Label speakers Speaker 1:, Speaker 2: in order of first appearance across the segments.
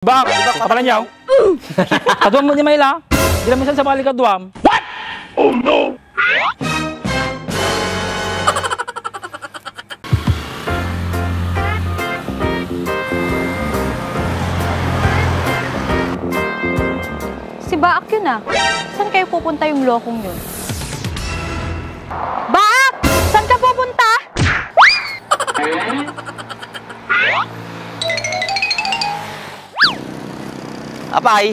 Speaker 1: Bak, kapalan niyaw. Kaduam mo ni Mayla. Di lang minsan sa bali kaduam. What? Oh no!
Speaker 2: Si Baak yun ah. Saan kayo pupunta yung lokong yun? Baak! Saan ka pupunta?
Speaker 3: Apay!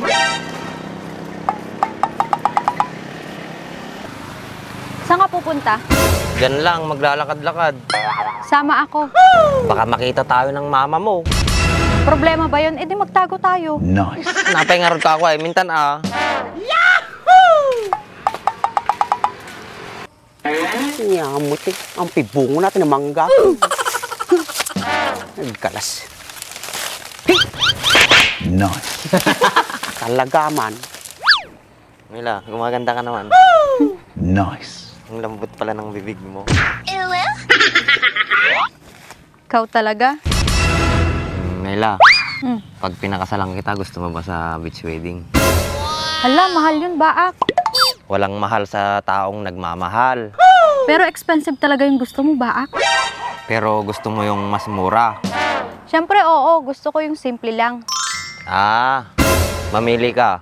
Speaker 2: Saan ka pupunta?
Speaker 3: Diyan lang, maglalakad-lakad.
Speaker 2: Sama ako.
Speaker 3: Baka makita tayo ng mama mo.
Speaker 2: Problema ba yun? E di magtago tayo.
Speaker 1: Nice.
Speaker 3: Napay nga rin ka ako eh, mintan ah.
Speaker 4: Nyamot eh. Ang pibungo natin ng mangga. Nagkalas.
Speaker 1: Nice.
Speaker 4: Talaga man.
Speaker 3: Mila, gumaganda ka naman.
Speaker 1: Nice.
Speaker 3: Ang lambot pala ng bibig mo.
Speaker 2: Ikaw talaga?
Speaker 3: Mila, pag pinakasalan kita, gusto mo ba sa beach wedding?
Speaker 2: Hala, mahal yun, Baak.
Speaker 3: Walang mahal sa taong nagmamahal.
Speaker 2: Pero expensive talaga yung gusto mo, Baak.
Speaker 3: Pero gusto mo yung mas mura.
Speaker 2: Siyempre, oo. Gusto ko yung simple lang.
Speaker 3: Ah, mamili ka.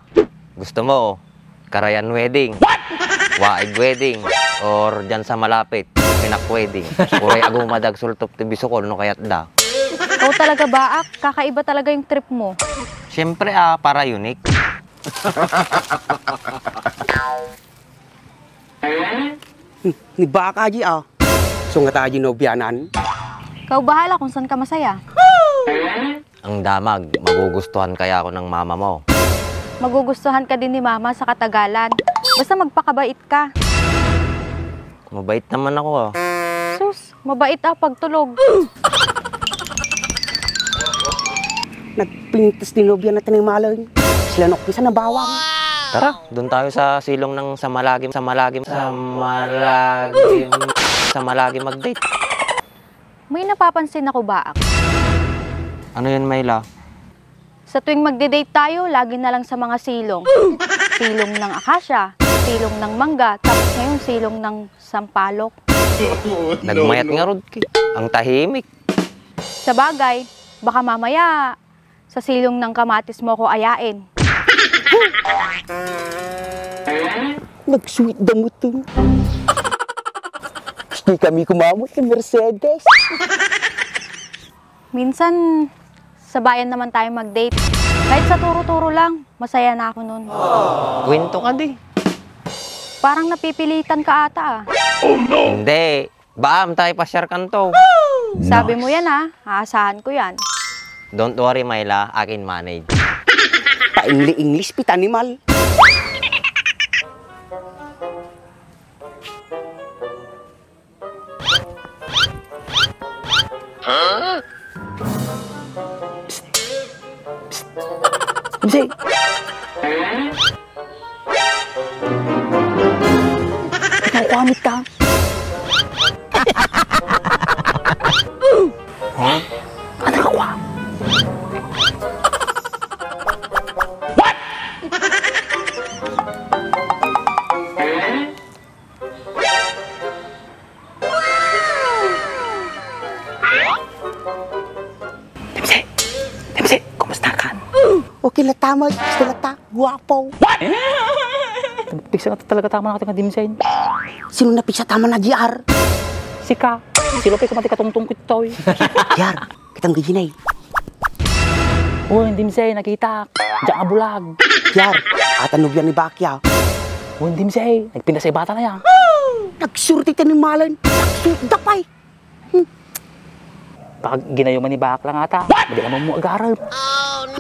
Speaker 3: Gusto mo, Karayan wedding, Waig wedding, or dyan sa malapit, Pinak wedding. Uray agumadag sultop tibisukol no kayat da.
Speaker 2: Ikaw talaga, Baak. Kakaiba talaga yung trip mo.
Speaker 3: Siyempre para unique.
Speaker 4: Ni baka aji ah. Sungat aji nobyanan.
Speaker 2: Ikaw bahala kung saan ka masaya.
Speaker 3: Ang damag, magugustuhan kaya ako ng mama mo.
Speaker 2: Magugustuhan ka din ni Mama sa katagalan. Basta magpakabait ka.
Speaker 3: Mabait naman ako ah.
Speaker 2: Sus, mabait ah pagtulog.
Speaker 4: Nagpintas ni nobya natin ng malay. Sila nokpisa na bawang.
Speaker 3: Tara, doon tayo sa silong ng Samalagim mag-date.
Speaker 2: May napapansin ako, Baak.
Speaker 3: Ano yun, Mayla?
Speaker 2: Sa tuwing magde-date tayo, lagi na lang sa mga silong. Silong ng akasya, silong ng mangga, tapos ngayon silong ng sampalok.
Speaker 3: Nagmayat nga Rodki. Ang tahimik.
Speaker 2: Sa bagay, baka mamaya sa silong ng kamatis mo ko ayain.
Speaker 4: Nag-sweet damot to. Hindi kami kumamot ng Mercedes.
Speaker 2: Minsan, sa bayan naman tayo mag-date. Kahit sa turo-turo lang, masaya na ako nun.
Speaker 3: Kwento ka di.
Speaker 2: Parang napipilitan ka ata ah.
Speaker 3: Hindi. Baam tayo pa-share kanto.
Speaker 2: Sabi mo yan ah, aasahan ko yan.
Speaker 3: Don't worry, Mayla. Akin manage.
Speaker 4: Pa-English pit animal. Bisa. Ikaw pamit ka.
Speaker 3: Huh?
Speaker 4: Ano ka kwa? Timsi, kumusta ka? Okay lang tama, gusto lang ta, guwapo.
Speaker 1: Piksa na talaga tama natin nga dimsain.
Speaker 4: Sino na pisa tama na JR?
Speaker 1: Sika. Silo pa kamati katungtong kito eh.
Speaker 4: JR, kitang gijinay.
Speaker 1: Uy, dimsay, nakita. Diyan nga bulag.
Speaker 4: JR, ata nubyan ni Bakya.
Speaker 1: Uy, dimsay, nagpinda sa bata na yan.
Speaker 4: Nagsurti ka ng malan, nagsurti dapay.
Speaker 1: Baka ginayuman ni Baak lang ata. Hindi naman mo agarap.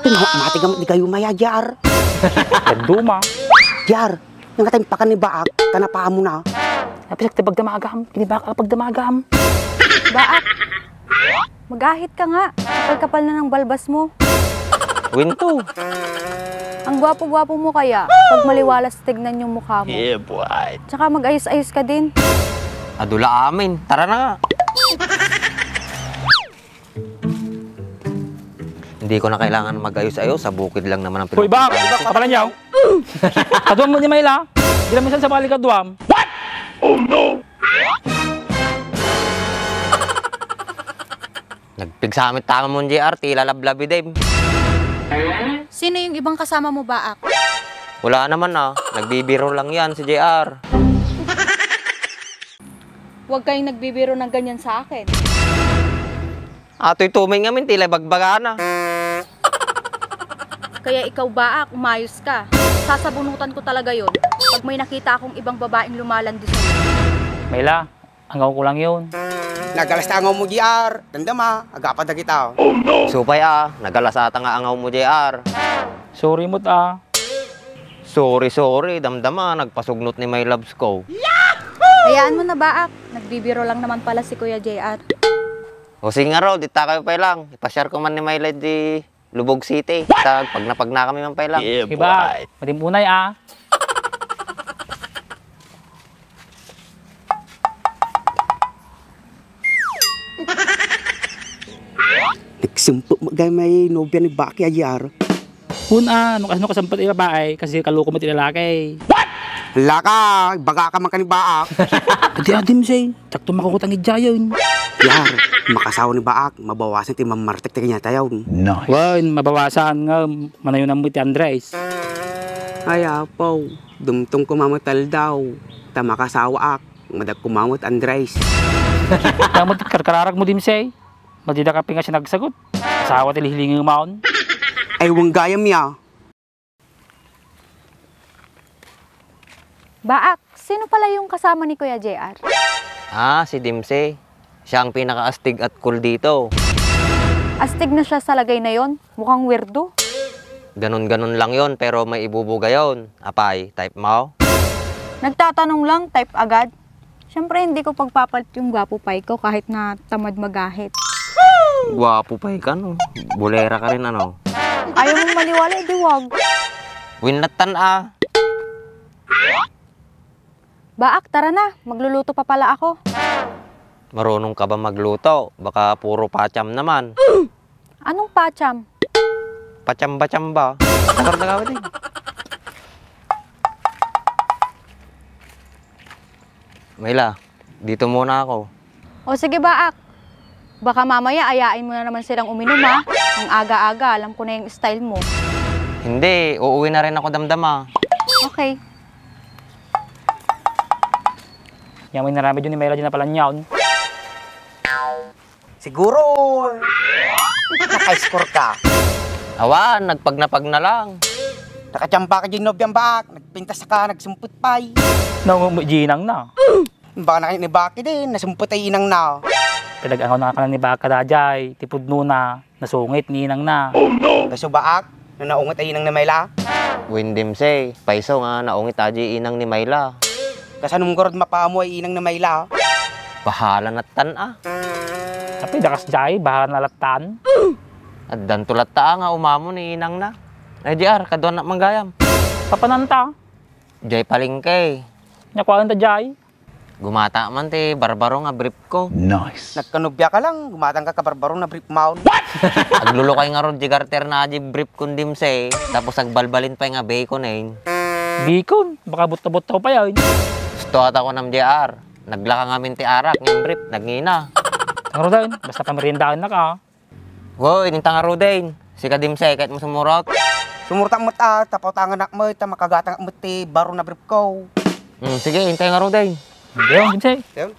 Speaker 4: Mati ka di kayo maya, JR.
Speaker 1: Nagduma.
Speaker 4: JR, yung katang pakan ni Baak, kanapaan mo na.
Speaker 1: Napisak tayo pagdamagam. Kinibaka ka pagdamagam.
Speaker 2: Baak, magahit ka nga. Kapal-kapal na ng balbas mo.
Speaker 3: Kwento.
Speaker 2: Ang gwapo-gwapo mo kaya, pag maliwalas tignan yung mukha mo.
Speaker 3: Yeah, boy.
Speaker 2: Tsaka mag-ayos-ayos ka din.
Speaker 3: Adula amin. Tara na nga. Hindi ko na kailangan mag-ayos-ayos, sa bukid lang naman ang
Speaker 1: Hoy, bak!
Speaker 3: pinupuntahan ko.
Speaker 1: Kapalan niyaw! Kaduam mo ni Mayla! Di lang minsan sa bali kaduam.
Speaker 3: Nagpigsamit tama mo JR, tila lablabi din.
Speaker 2: Sino yung ibang kasama mo, Baak?
Speaker 3: Wala naman nagbibiro lang yan si JR.
Speaker 2: Huwag kayong nagbibiro ng ganyan sa akin.
Speaker 3: Ato'y tumay ngamin, tila bagbaga na.
Speaker 2: Kaya ikaw, Baak, umayos ka. Sasabunutan ko talaga yon pag may nakita akong ibang babaeng lumalandi sa'yo.
Speaker 1: Mayla, hanggang ko lang yun.
Speaker 4: Nagalas tangaw mo, JR. Tandama, agapad na kita.
Speaker 3: Supay nagalasata nga angaw mo JR.
Speaker 1: Sorry mo't
Speaker 3: Sorry, damdama, nagpasugnot ni my loves ko.
Speaker 2: Hayaan mo na, Baak. Nagbibiro lang naman pala si Kuya JR.
Speaker 3: O sige nga raw, dita kayo pa lang. Ipashare ko man ni my lad di Lubog City. Pag napagna kami man pa lang.
Speaker 1: Sige ba? Matimpunay
Speaker 4: Nagsumpo magay may nobya ni Baki, JR.
Speaker 1: Hun ano kasampat yung babae kasi kaloko mo tilalaki.
Speaker 4: Hala ka, baga ka man ka ni Baak.
Speaker 1: Pati adim say, sakto makukutang idyayon.
Speaker 4: JR, makasawa ni Baak, mabawasan ti mamartek ti kanya tayaw.
Speaker 1: Wan, mabawasan nga, manayon ang muti Andres.
Speaker 4: Ay, apaw, dumtong kumamutal daw. Tama kasawa ak, madag kumamot Andres.
Speaker 1: Kaya mo karkararag mo dim say, madida ka pinga siya nagsagot. Asawa tilihilingin maon.
Speaker 4: Ay, wang gayam ya.
Speaker 2: Baak, sino pala yung kasama ni Kuya JR?
Speaker 3: Si Dimse. Siya ang pinaka-astig at cool dito.
Speaker 2: Astig na siya sa lagay na yon. Mukhang weirdo.
Speaker 3: Ganon-ganon lang yon pero may ibubuga yon. Apay, type mo?
Speaker 2: Nagtatanong lang, type agad. Siyempre, hindi ko pagpapalit yung gwapo pay ko kahit na tamad magahit.
Speaker 3: Gwapo pa ka Bulera ka rin
Speaker 2: Ayaw mong maniwala, di wag.
Speaker 3: Winlatan
Speaker 2: Baak, tara na. Magluluto pa pala ako.
Speaker 3: Marunong ka ba magluto? Baka puro pacham naman.
Speaker 2: Anong pacham?
Speaker 3: Pachamba-chamba. Takar na gawin Mayla, dito muna ako.
Speaker 2: O sige, Baak. Baka mamaya ayain mo na naman silang uminom, ha? Ang aga-aga, alam ko na yung style mo.
Speaker 3: Hindi, uuwi na rin ako damdama.
Speaker 2: Okay.
Speaker 1: Yung may narami dyan ni Mayla dyan na pala niyaon.
Speaker 4: Siguro, naka-score ka.
Speaker 3: Awan, nagpagnapag na lang.
Speaker 4: Nakachamba ka dyan, nobyang Baak. Nagpintas ka, nagsumput pay.
Speaker 1: Nangunginang na.
Speaker 4: Baka na kayo ni Baki din, nasumput ay inang na.
Speaker 1: Pinag-angaw na ka na ni Baka Dajay, tipod nuna, nasungit ni Inang na.
Speaker 4: Kaso Baak, na naungat ay inang na Mayla.
Speaker 3: Windimse, paiso nga, naungit aji inang ni Mayla.
Speaker 4: Kasanong gorod mapamo ay inang na Mayla.
Speaker 3: Bahala na tan
Speaker 1: Tapi dakas Jay, bahala na latan.
Speaker 3: At dan tulat ta nga umamo ni inang na. Ay JR, kaduan na manggayam.
Speaker 1: Papananta,
Speaker 3: Jay palingke.
Speaker 1: nyakuhaan ta Jay.
Speaker 3: Gumata man ti barbaro nga brief ko.
Speaker 4: Nagkanubya ka lang, gumatang ka kabarbarong na brief mount.
Speaker 3: Aglulukay nga ron di garter na aji brief kundimse. Tapos agbalbalin pa nga bacon
Speaker 1: Bicon, baka buta-buta pa yan.
Speaker 3: Gusto ata ko ng JR. Naglaka nga min ti arak, ng brief, nagngina.
Speaker 1: Tangro din, basta pamerindahan na ka.
Speaker 3: Woy, nintang nga din. Si kadimse, kahit mo sumurot.
Speaker 4: Sumurtang mat tapaw-tangan na mo, makagatang mat ti baro na brief ko.
Speaker 3: Sige, hintay nga din.
Speaker 1: Hindi yun, Jay.
Speaker 4: Yun.